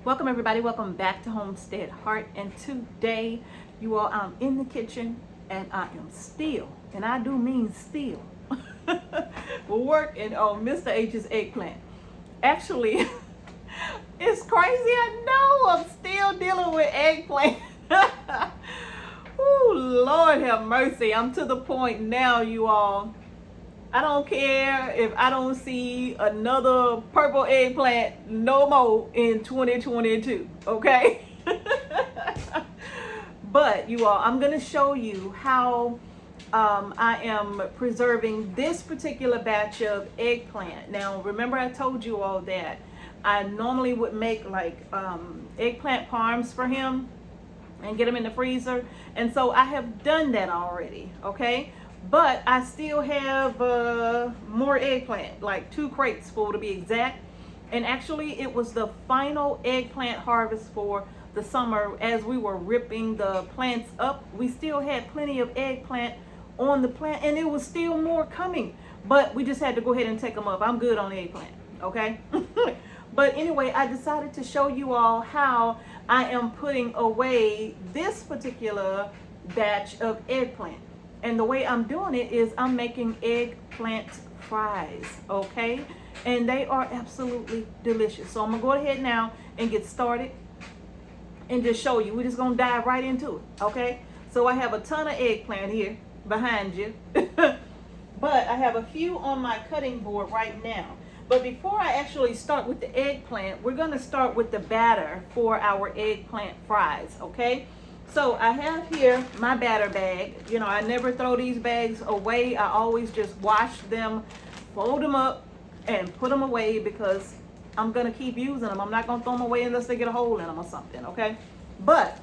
Welcome everybody, welcome back to Homestead Heart. And today, you all, I'm in the kitchen and I am still, and I do mean still, working on Mr. H's eggplant. Actually, it's crazy, I know, I'm still dealing with eggplant. Oh, Lord have mercy, I'm to the point now, you all. I don't care if I don't see another purple eggplant no more in 2022, okay? But you all, I'm gonna show you how I am preserving this particular batch of eggplant. Now, remember I told you all that I normally would make like eggplant parms for him and get them in the freezer. And so I have done that already, okay? But I still have more eggplant, like 2 crates full to be exact. And actually it was the final eggplant harvest for the summer. As we were ripping the plants up, we still had plenty of eggplant on the plant and it was still more coming. But we just had to go ahead and take them up. I'm good on eggplant, okay? But anyway, I decided to show you all how I am putting away this particular batch of eggplant. And the way I'm doing it is I'm making eggplant fries, okay? And they are absolutely delicious. So I'm gonna go ahead now and get started and just show you. We're just gonna dive right into it, okay? So I have a ton of eggplant here behind you. But I have a few on my cutting board right now. But before I actually start with the eggplant, we're gonna start with the batter for our eggplant fries, okay? So I have here my batter bag. You know, I never throw these bags away. I always just wash them, fold them up, and put them away because I'm gonna keep using them. I'm not gonna throw them away unless they get a hole in them or something, okay? But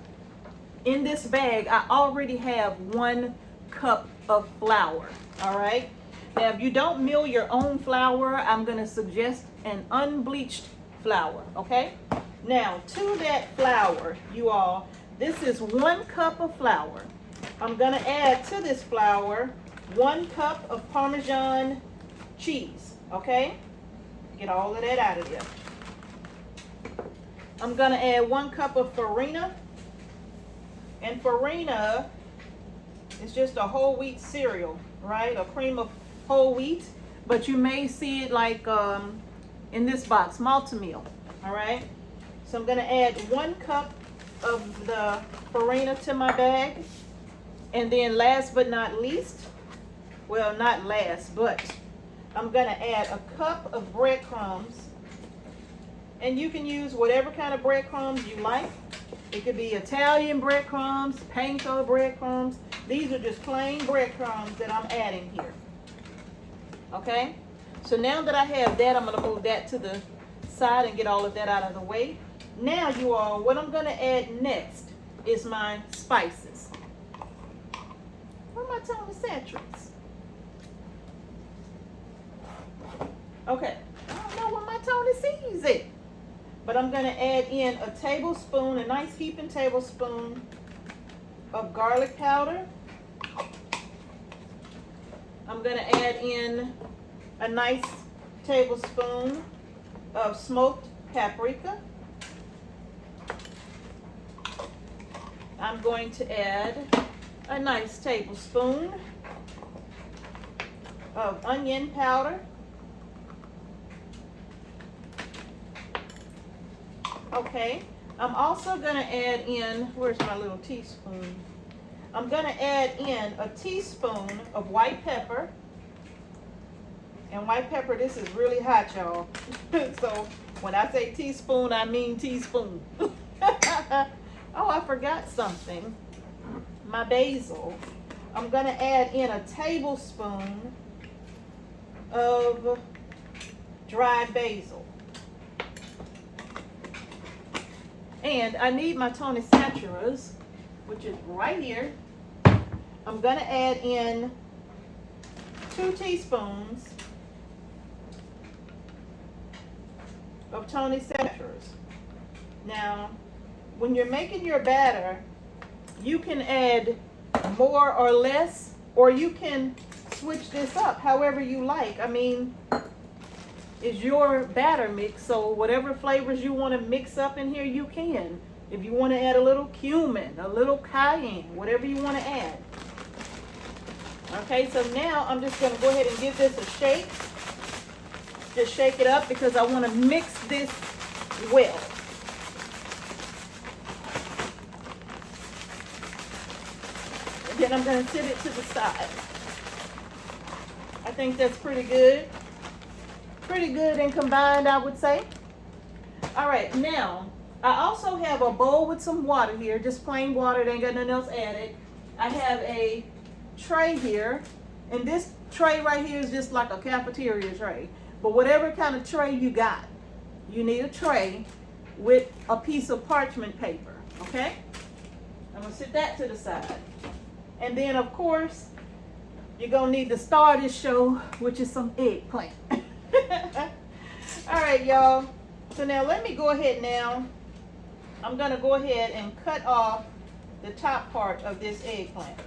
in this bag, I already have 1 cup of flour, all right? Now, if you don't mill your own flour, I'm gonna suggest an unbleached flour, okay? Now, to that flour, you all, this is 1 cup of flour. I'm gonna add to this flour 1 cup of Parmesan cheese, okay? Get all of that out of there. I'm gonna add 1 cup of farina. And farina is just a whole wheat cereal, right? A cream of whole wheat, but you may see it like in this box, malto-meal, all right? So I'm gonna add 1 cup of the farina to my bag. And then last but not least, well, not last, but I'm gonna add a cup of breadcrumbs. And you can use whatever kind of breadcrumbs you like. It could be Italian breadcrumbs, panko breadcrumbs. These are just plain breadcrumbs that I'm adding here. Okay? So now that I have that, I'm gonna move that to the side and get all of that out of the way. Now, you all, what I'm gonna add next is my spices. Where am I telling the saturates? Okay, I don't know where my Tony C's at. But I'm gonna add in a tablespoon, a nice heaping tablespoon of garlic powder. I'm gonna add in a nice tablespoon of smoked paprika. I'm going to add a nice tablespoon of onion powder. Okay, I'm also gonna add in, where's my little teaspoon? I'm gonna add in a teaspoon of white pepper. And white pepper, this is really hot, y'all. So when I say teaspoon, I mean teaspoon. Oh, I forgot something. My basil. I'm gonna add in a tablespoon of dried basil. And I need my Tony Saturas, which is right here. I'm gonna add in 2 teaspoons of Tony Saturas. Now, when you're making your batter, you can add more or less, or you can switch this up however you like. I mean, is your batter mix. So whatever flavors you want to mix up in here, you can. If you want to add a little cumin, a little cayenne, whatever you want to add. Okay, so now I'm just going to go ahead and give this a shake. Just shake it up because I want to mix this well. And then I'm going to sit it to the side. I think that's pretty good. Pretty good and combined, I would say. All right, now I also have a bowl with some water here, just plain water. They ain't got nothing else added. I have a tray here, and this tray right here is just like a cafeteria tray. But whatever kind of tray you got, you need a tray with a piece of parchment paper, okay? I'm gonna sit that to the side. And then of course, you're gonna need to start this show, which is some eggplant. All right, y'all. So now let me go ahead now. I'm gonna go ahead and cut off the top part of this eggplant.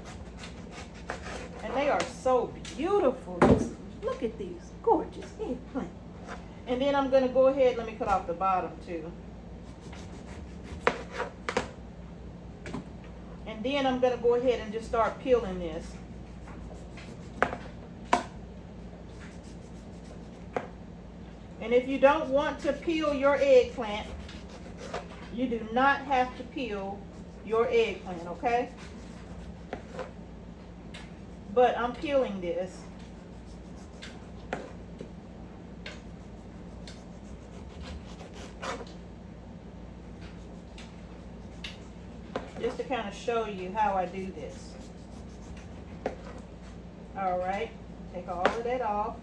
And they are so beautiful. Look at these gorgeous eggplant. And then I'm gonna go ahead, let me cut off the bottom too. And then I'm gonna go ahead and just start peeling this. And if you don't want to peel your eggplant, you do not have to peel your eggplant, okay? But I'm peeling this. Just to kind of show you how I do this. All right, take all of that off.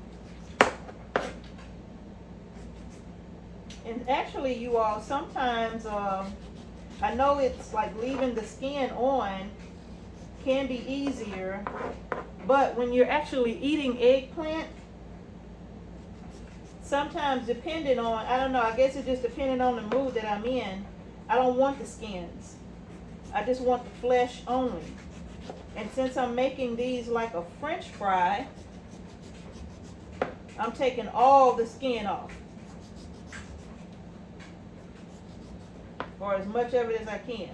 And actually, you all, sometimes I know it's like leaving the skin on can be easier, but when you're actually eating eggplant, sometimes depending on, I don't know, I guess it's just depending on the mood that I'm in, I don't want the skins. I just want the flesh only. And since I'm making these like a French fry, I'm taking all the skin off. Or as much of it as I can.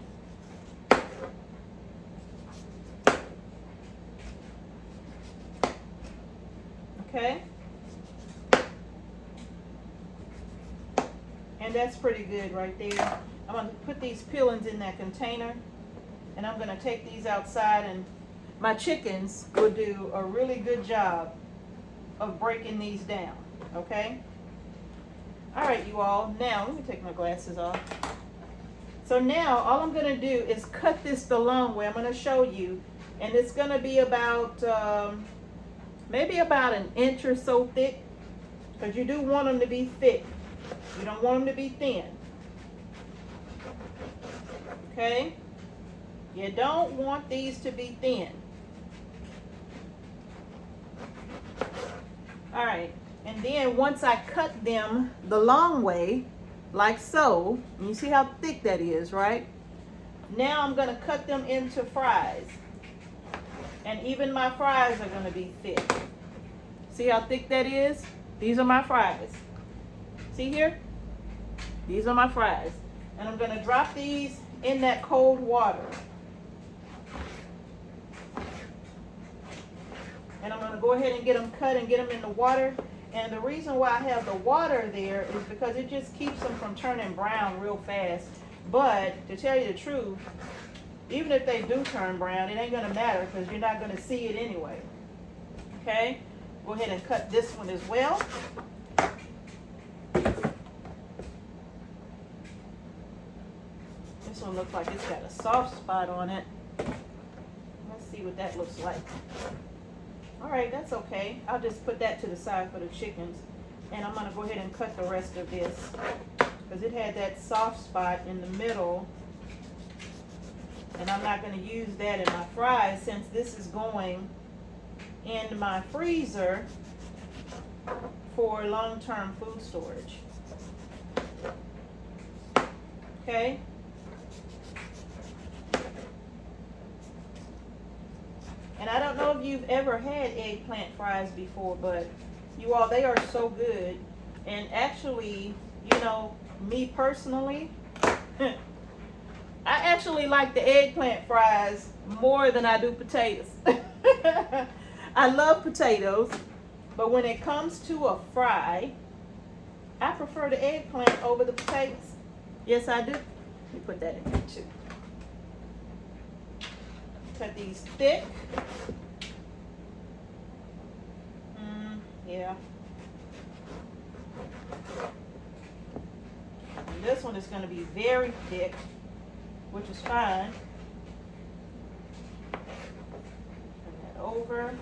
Okay? And that's pretty good right there. I'm going to put these peelings in that container. And I'm going to take these outside, and my chickens will do a really good job of breaking these down. Okay? All right, you all. Now, let me take my glasses off. So now all I'm going to do is cut this the long way. I'm going to show you. And it's going to be about maybe about an inch or so thick. Because you do want them to be thick. You don't want them to be thin. Okay? You don't want these to be thin. All right. And then once I cut them the long way, like so, and you see how thick that is, right? Now I'm going to cut them into fries. And even my fries are going to be thick. See how thick that is? These are my fries. See here? These are my fries. And I'm going to drop these in that cold water. And I'm going to go ahead and get them cut and get them in the water. And the reason why I have the water there is because it just keeps them from turning brown real fast. But to tell you the truth, even if they do turn brown, it ain't going to matter because you're not going to see it anyway. Okay? Go ahead and cut this one as well. This one looks like it's got a soft spot on it. Let's see what that looks like. All right, that's okay. I'll just put that to the side for the chickens. And I'm going to go ahead and cut the rest of this because it had that soft spot in the middle. And I'm not going to use that in my fries since this is going in my freezer for long-term food storage. Okay? And I don't know if you've ever had eggplant fries before, but you all, they are so good. And actually, me personally, I actually like the eggplant fries more than I do potatoes. I love potatoes, but when it comes to a fry, I prefer the eggplant over the potatoes. Yes, I do. Let me put that in here too. Cut these thick. Yeah. And this one is going to be very thick, which is fine. Turn that over. And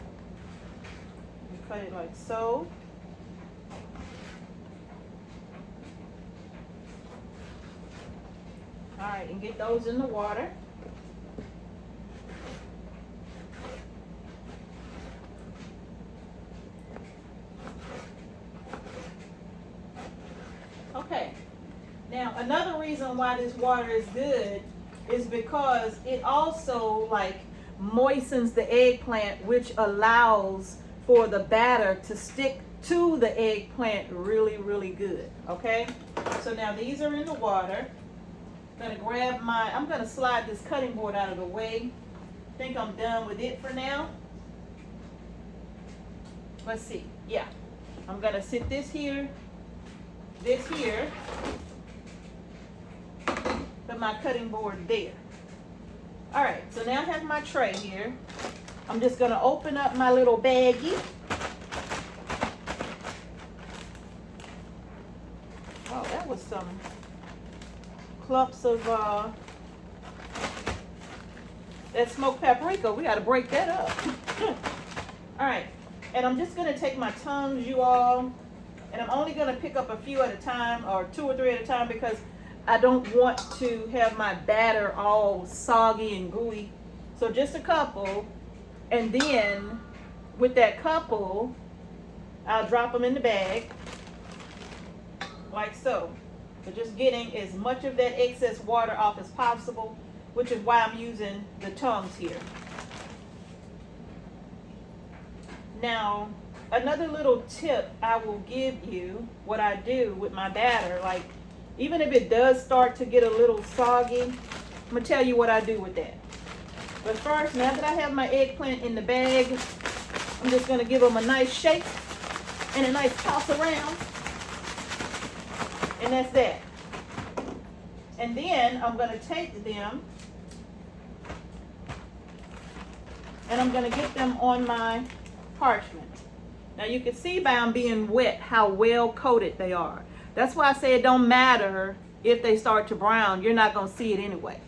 cut it like so. All right, and get those in the water. Okay, now another reason why this water is good is because it also moistens the eggplant, which allows for the batter to stick to the eggplant really, really good. Okay, so now these are in the water. I'm gonna slide this cutting board out of the way. I think I'm done with it for now. Let's see. Yeah, I'm gonna sit this here, put my cutting board there. All right, so now I have my tray here. I'm just gonna open up my little baggie. Oh, that was some clumps of that smoked paprika. We got to break that up. All right, and I'm just going to take my tongs, you all, and I'm only going to pick up a few at a time, or 2 or 3 at a time, because I don't want to have my batter all soggy and gooey. So just a couple, and then with that couple, I'll drop them in the bag like so. So just getting as much of that excess water off as possible, which is why I'm using the tongs here. Now, another little tip I will give you, what I do with my batter, even if it does start to get a little soggy, I'm going to tell you what I do with that. But first, now that I have my eggplant in the bag, I'm just going to give them a nice shake and a nice toss around. And that's that. And then I'm going to take them and I'm going to get them on my parchment. Now you can see by them being wet how well coated they are. That's why I say it don't matter if they start to brown. You're not going to see it anyway.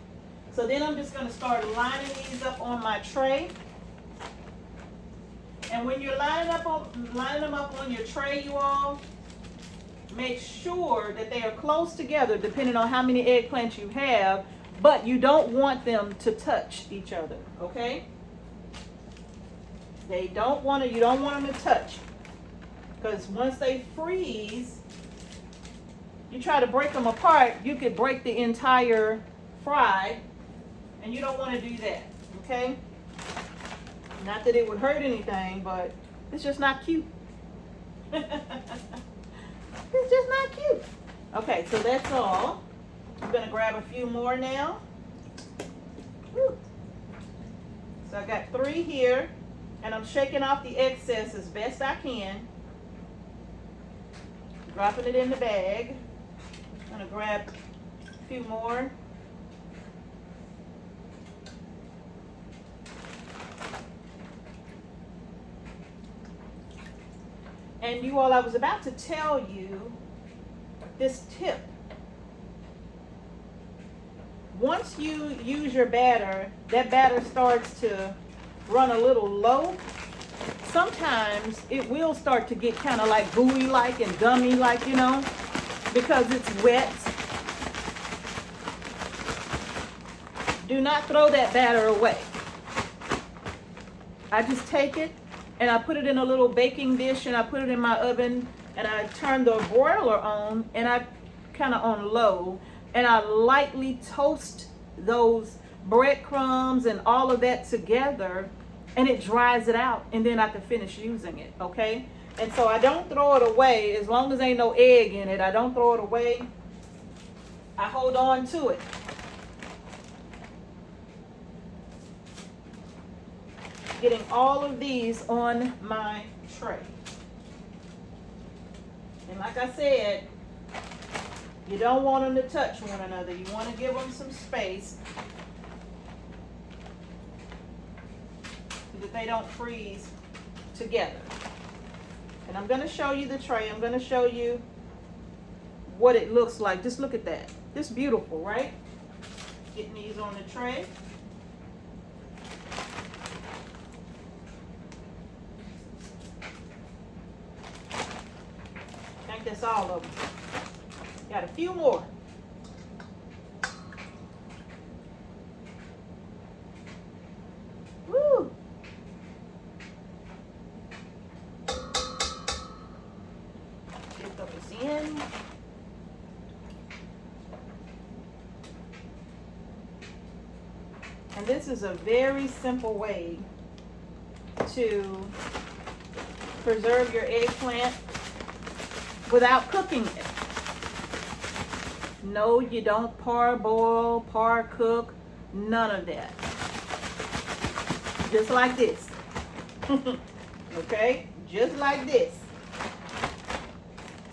So then I'm just going to start lining these up on my tray. And when you're lining them up on your tray, you all, make sure that they are close together depending on how many eggplants you have, but you don't want them to touch each other, okay? You don't want them to touch, because once they freeze, you try to break them apart, you could break the entire fry, and you don't want to do that, okay? Not that it would hurt anything, but it's just not cute. It's just not cute. Okay, so that's all. I'm going to grab a few more now. Woo. So I got 3 here, and I'm shaking off the excess as best I can. Dropping it in the bag. I'm going to grab a few more. And you all, I was about to tell you this tip. Once you use your batter, that batter starts to run a little low. Sometimes it will start to get kind of like gooey-like and gummy-like, because it's wet. Do not throw that batter away. I just take it and I put it in a little baking dish and I put it in my oven and I turn the broiler on and I kind of on low and I lightly toast those breadcrumbs and all of that together and it dries it out and then I can finish using it, okay? And so I don't throw it away. As long as ain't no egg in it, I don't throw it away. I hold on to it. Getting all of these on my tray. And like I said, you don't want them to touch one another. You want to give them some space so that they don't freeze together. And I'm going to show you the tray. I'm going to show you what it looks like. Just look at that. It's beautiful, right? Getting these on the tray. I think that's all of them. Got a few more. Woo! Get those in. And this is a very simple way to preserve your eggplant without cooking it. No, you don't parboil, par cook, none of that. Just like this. Okay? Just like this.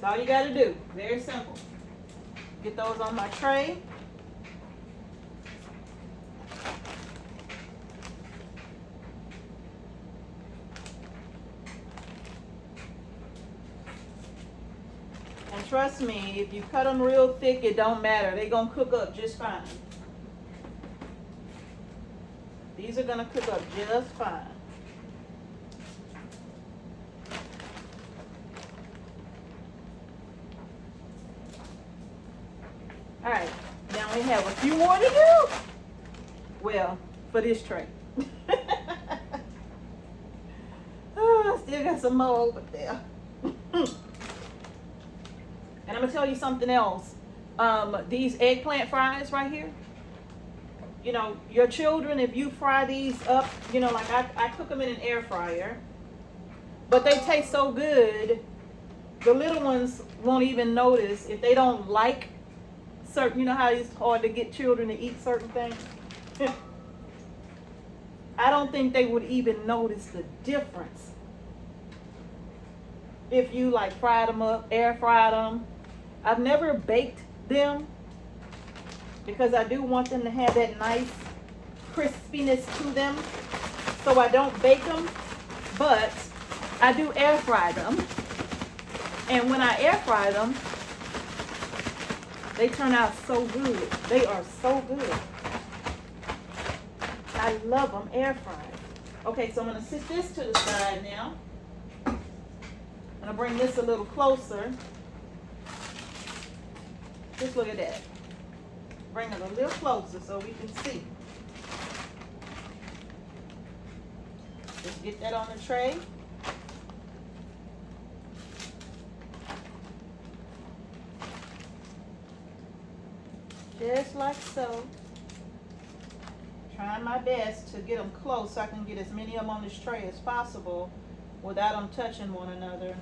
That's all you got to do. Very simple. Get those on my tray. And trust me, if you cut them real thick, it don't matter. They're going to cook up just fine. These are going to cook up just fine. All right, now we have a few more to do. Well, for this tray. Oh, still got some more over there. And I'm going to tell you something else. These eggplant fries right here, you know, your children, if you fry these up, you know, like I cook them in an air fryer, but they taste so good, the little ones won't even notice if they don't like certain, you know how it's hard to get children to eat certain things? I don't think they would even notice the difference if you like fried them up, air fried them. I've never baked them because I do want them to have that nice crispiness to them. So I don't bake them, but I do air fry them. And when I air fry them, they turn out so good. They are so good. I love them air fried. Okay, so I'm going to sit this to the side now. I'm going to bring this a little closer. Just look at that. Bring it a little closer so we can see. Just get that on the tray. Just like so. Trying my best to get them close so I can get as many of them on this tray as possible without them touching one another.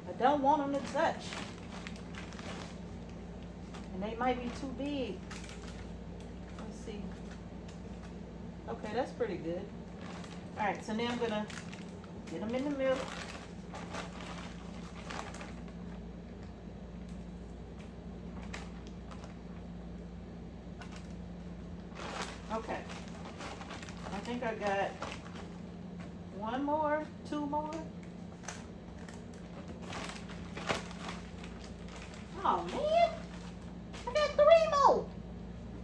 I don't want them to touch. And they might be too big. Let's see. Okay, that's pretty good. All right, so now I'm gonna get them in the middle. Okay. I think I got one more, two more. Oh man, I got three more.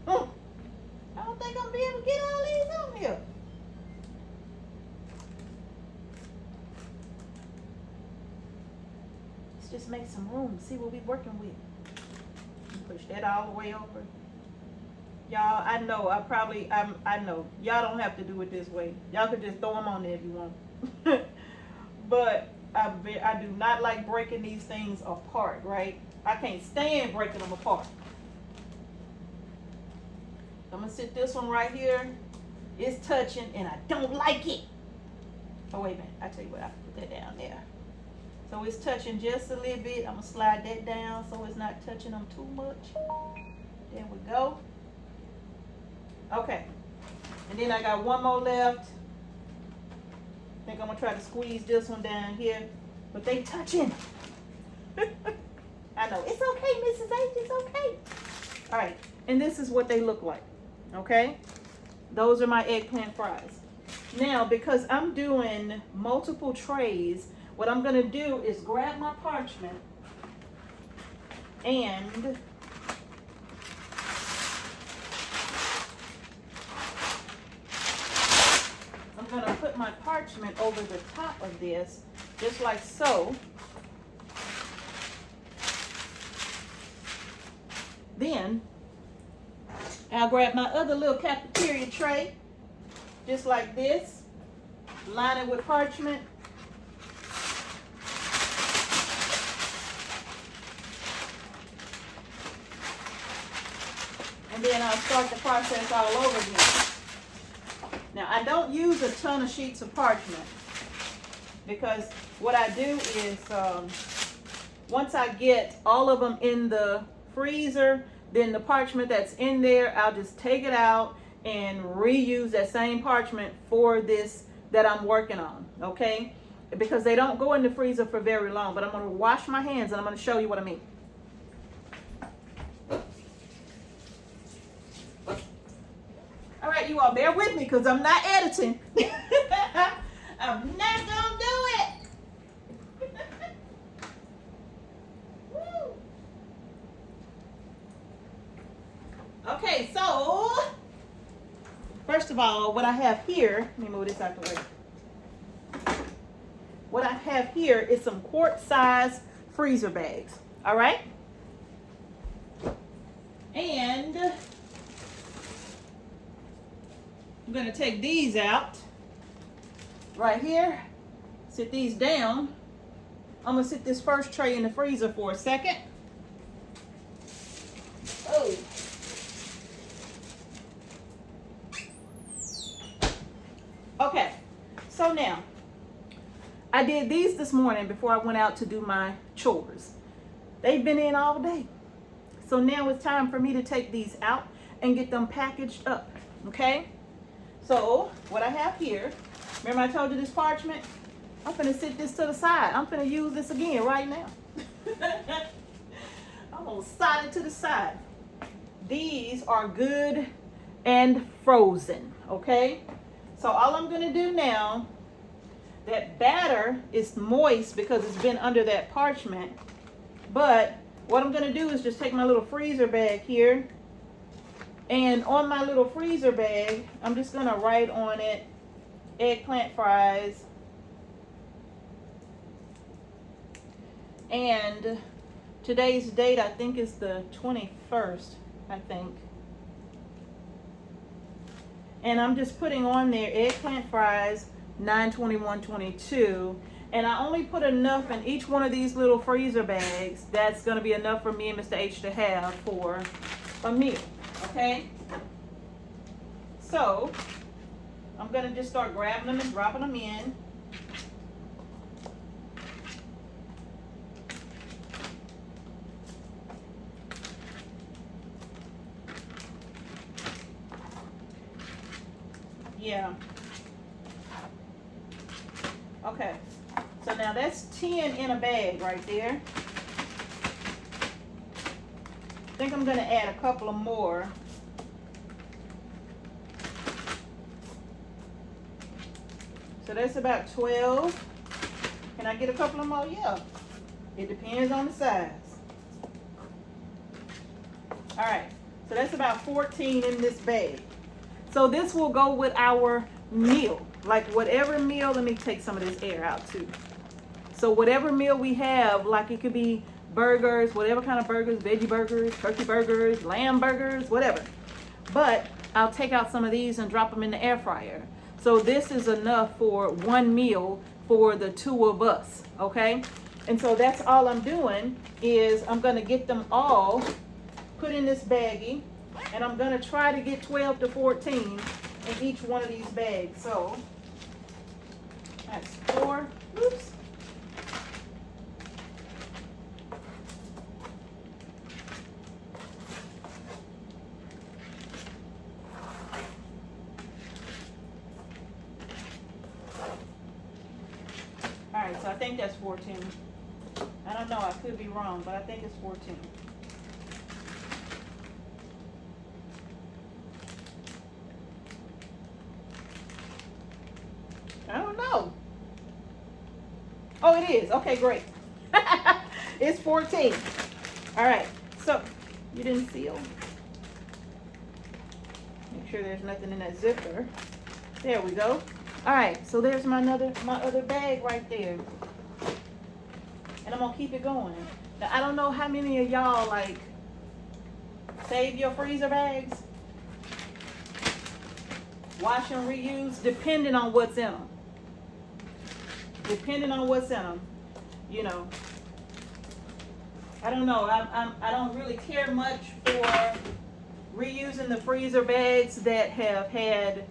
I don't think I'm gonna be able to get all these on here. Let's just make some room, see what we're working with. Push that all the way over. Y'all, I know, I know, y'all don't have to do it this way. Y'all could just throw them on there if you want. But I do not like breaking these things apart, right? I can't stand breaking them apart. I'm gonna sit this one right here. It's touching and I don't like it. Oh, wait a minute. I tell you what, I put that down there. So it's touching just a little bit. I'm gonna slide that down so it's not touching them too much. There we go. Okay. And then I got one more left. I think I'm gonna try to squeeze this one down here, but they touching. I know, it's okay, Mrs. H, it's okay. All right, and this is what they look like, okay? Those are my eggplant fries. Now, because I'm doing multiple trays, what I'm gonna do is grab my parchment and I'm gonna put my parchment over the top of this, just like so. Then I'll grab my other little cafeteria tray, just like this, line it with parchment. And then I'll start the process all over again. Now, I don't use a ton of sheets of parchment because what I do is once I get all of them in the freezer, then the parchment that's in there, I'll just take it out and reuse that same parchment for this that I'm working on, okay? Because they don't go in the freezer for very long, but I'm gonna wash my hands and I'm gonna show you what I mean. All right, you all bear with me because I'm not editing. I'm not gonna do it. Okay, so first of all, what I have here, let me move this out the way. What I have here is some quart-size freezer bags, all right? And I'm gonna take these out right here, sit these down. I'm gonna sit this first tray in the freezer for a second. Oh. Okay, so now, I did these this morning before I went out to do my chores. They've been in all day. So now it's time for me to take these out and get them packaged up, okay? So, what I have here, remember I told you this parchment? I'm gonna sit this to the side. I'm gonna use this again right now. I'm gonna slide it to the side. These are good and frozen, okay? So all I'm gonna do now, that batter is moist because it's been under that parchment, but what I'm gonna do is just take my little freezer bag here, and on my little freezer bag, I'm just gonna write on it, eggplant fries, and today's date I think is the 21st, I think. And I'm just putting on there eggplant fries, 9/21/22, and I only put enough in each one of these little freezer bags. That's gonna be enough for me and Mr. H to have for a meal, okay? So, I'm gonna just start grabbing them and dropping them in. Yeah. Okay. So now that's 10 in a bag right there. I think I'm going to add a couple of more. So that's about 12. Can I get a couple of more? Yeah. It depends on the size. All right. So that's about 14 in this bag. So this will go with our meal. Like whatever meal, let me take some of this air out too. So whatever meal we have, like it could be burgers, whatever kind of burgers, veggie burgers, turkey burgers, lamb burgers, whatever. But I'll take out some of these and drop them in the air fryer. So this is enough for one meal for the two of us, okay? And so that's all I'm doing is I'm gonna get them all put in this baggie, and I'm gonna try to get 12 to 14 in each one of these bags. So That's 4. Oops. All right, so I think that's 14. I don't know, I could be wrong, but I think it's 14. I don't know. Oh, it is. Okay, great. It's 14. All right, so you didn't seal. Make sure there's nothing in that zipper. There we go. All right, so there's my other bag right there. And I'm gonna keep it going. Now, I don't know how many of y'all like save your freezer bags, wash and reuse, depending on what's in them. Depending on what's in them, you know. I don't know. I don't really care much for reusing the freezer bags that have had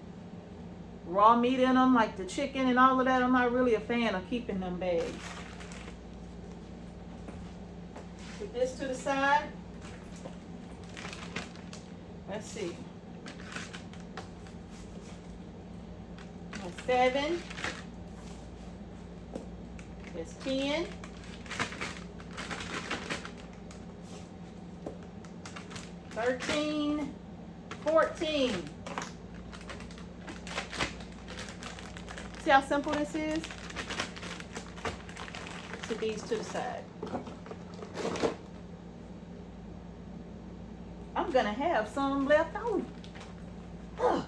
raw meat in them, like the chicken and all of that. I'm not really a fan of keeping them bags. Put this to the side. Let's see. That's 7. That's 10. 13. 14. See how simple this is? Put these to the side. I'm gonna have some left over.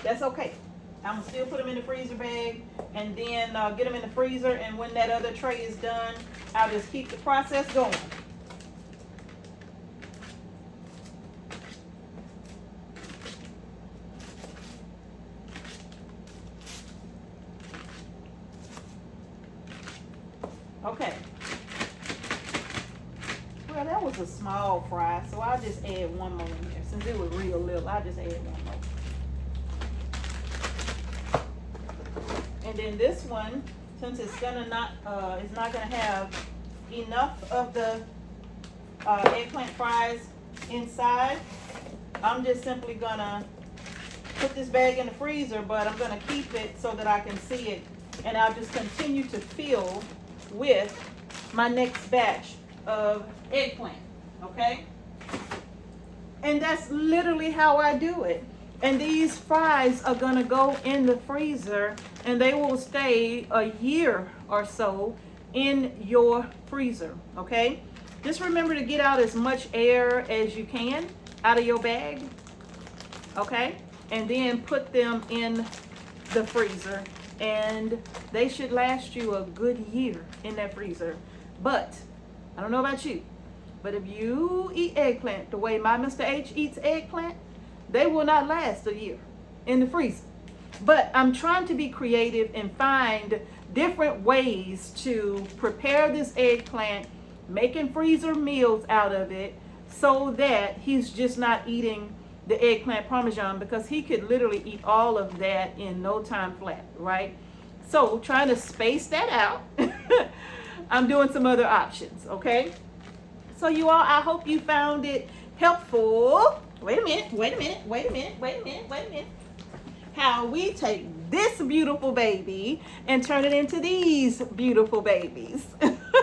That's okay. I'm gonna still put them in the freezer bag and then get them in the freezer, and when that other tray is done, I'll just keep the process going. Okay. Well, that was a small fry, so I'll just add one more in there. Since it was real little, I'll just add one more. And then this one, since it's not gonna have enough of the eggplant fries inside, I'm just simply gonna put this bag in the freezer, but I'm gonna keep it so that I can see it, and I'll just continue to fill with my next batch of eggplant, okay? And that's literally how I do it. And these fries are gonna go in the freezer, and they will stay a year or so in your freezer, okay? Just remember to get out as much air as you can out of your bag, okay? And then put them in the freezer, and they should last you a good year in that freezer. But I don't know about you, but if you eat eggplant the way my Mr. H eats eggplant, they will not last a year in the freezer. But I'm trying to be creative and find different ways to prepare this eggplant, making freezer meals out of it, so that he's just not eating the eggplant parmesan, because he could literally eat all of that in no time flat, right? So trying to space that out, I'm doing some other options, okay? So you all, I hope you found it helpful. Wait a minute. How we take this beautiful baby and turn it into these beautiful babies.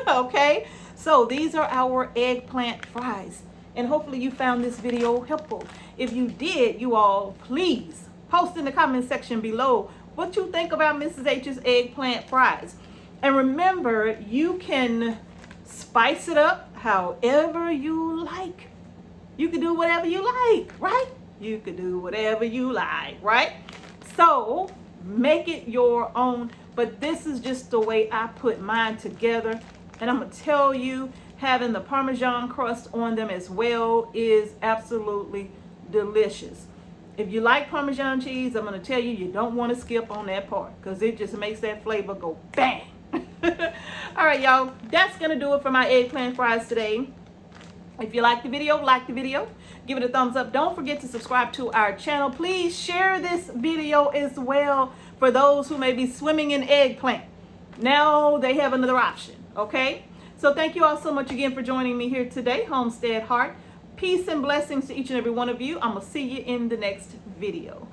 Okay, so these are our eggplant fries, and hopefully you found this video helpful. If you did, you all, please post in the comment section below what you think about Mrs. H's eggplant fries. And remember, you can spice it up however you like. You can do whatever you like, right? You could do whatever you like, right? So make it your own, but this is just the way I put mine together. And I'm gonna tell you, having the Parmesan crust on them as well is absolutely delicious. If you like Parmesan cheese, I'm gonna tell you, you don't wanna skip on that part, because it just makes that flavor go bang. All right, y'all, that's gonna do it for my eggplant fries today. If you like the video, give it a thumbs up. Don't forget to subscribe to our channel. Please share this video as well for those who may be swimming in eggplant. Now they have another option, okay? So thank you all so much again for joining me here today, Homestead Heart. Peace and blessings to each and every one of you. I'm going to see you in the next video.